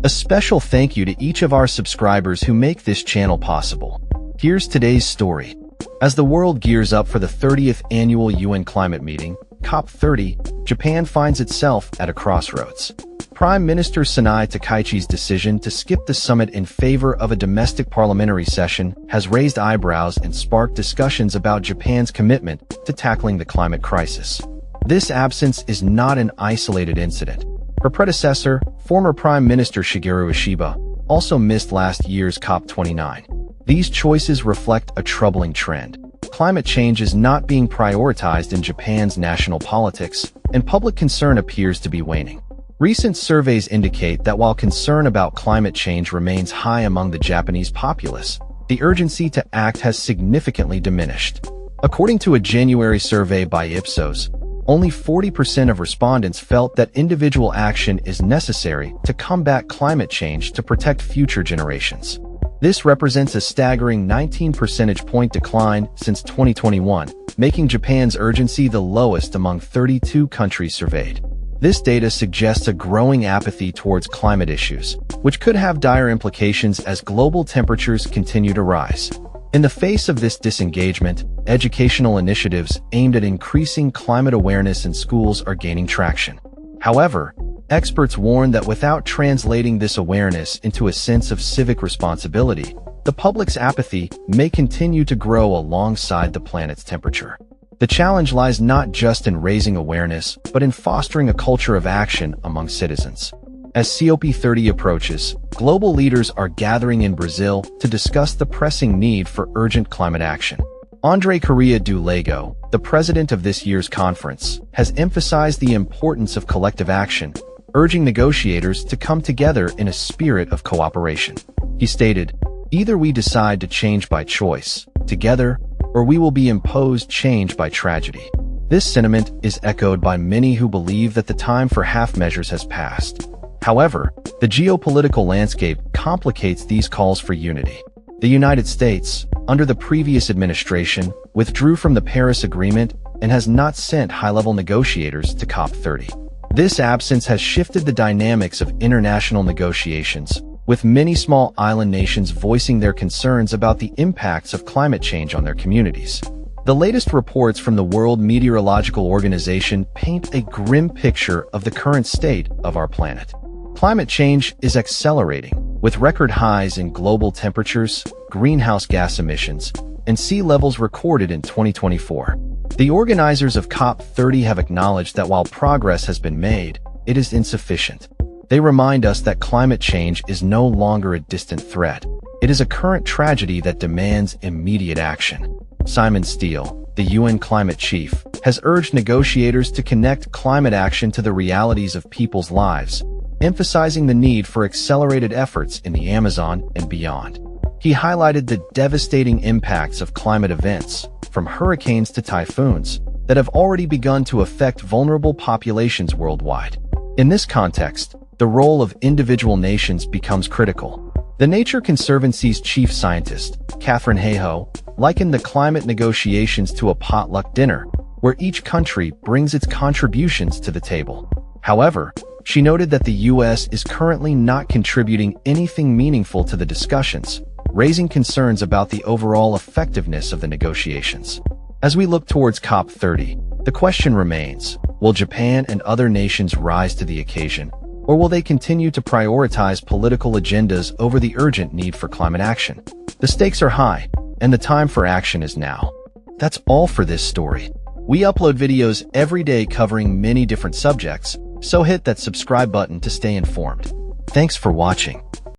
A special thank you to each of our subscribers who make this channel possible. Here's today's story. As the world gears up for the 30th annual UN climate meeting, COP30, Japan finds itself at a crossroads. Prime Minister Sanae Takaichi's decision to skip the summit in favor of a domestic parliamentary session has raised eyebrows and sparked discussions about Japan's commitment to tackling the climate crisis. This absence is not an isolated incident. Her predecessor, former Prime Minister Shigeru Ishiba, also missed last year's COP29. These choices reflect a troubling trend. Climate change is not being prioritized in Japan's national politics, and public concern appears to be waning. Recent surveys indicate that while concern about climate change remains high among the Japanese populace, the urgency to act has significantly diminished. According to a January survey by Ipsos, only 40% of respondents felt that individual action is necessary to combat climate change to protect future generations. This represents a staggering 19 percentage point decline since 2021, making Japan's urgency the lowest among 32 countries surveyed. This data suggests a growing apathy towards climate issues, which could have dire implications as global temperatures continue to rise. In the face of this disengagement, educational initiatives aimed at increasing climate awareness in schools are gaining traction. However, experts warn that without translating this awareness into a sense of civic responsibility, the public's apathy may continue to grow alongside the planet's temperature. The challenge lies not just in raising awareness, but in fostering a culture of action among citizens. As COP30 approaches, global leaders are gathering in Brazil to discuss the pressing need for urgent climate action. André Correa do Lago, the president of this year's conference, has emphasized the importance of collective action, urging negotiators to come together in a spirit of cooperation. He stated, "Either we decide to change by choice, together, or we will be imposed change by tragedy." This sentiment is echoed by many who believe that the time for half measures has passed. However, the geopolitical landscape complicates these calls for unity. The United States, under the previous administration, withdrew from the Paris Agreement and has not sent high-level negotiators to COP30. This absence has shifted the dynamics of international negotiations, with many small island nations voicing their concerns about the impacts of climate change on their communities. The latest reports from the World Meteorological Organization paint a grim picture of the current state of our planet. Climate change is accelerating, with record highs in global temperatures, greenhouse gas emissions, and sea levels recorded in 2024. The organizers of COP30 have acknowledged that while progress has been made, it is insufficient. They remind us that climate change is no longer a distant threat. It is a current tragedy that demands immediate action. Simon Steele, the UN climate chief, has urged negotiators to connect climate action to the realities of people's lives, emphasizing the need for accelerated efforts in the Amazon and beyond. He highlighted the devastating impacts of climate events, from hurricanes to typhoons, that have already begun to affect vulnerable populations worldwide. In this context, the role of individual nations becomes critical. The Nature Conservancy's chief scientist, Catherine Hayhoe, likened the climate negotiations to a potluck dinner, where each country brings its contributions to the table. However, she noted that the U.S. is currently not contributing anything meaningful to the discussions, raising concerns about the overall effectiveness of the negotiations. As we look towards COP30, the question remains, will Japan and other nations rise to the occasion, or will they continue to prioritize political agendas over the urgent need for climate action? The stakes are high, and the time for action is now. That's all for this story. We upload videos every day covering many different subjects, so hit that subscribe button to stay informed. Thanks for watching.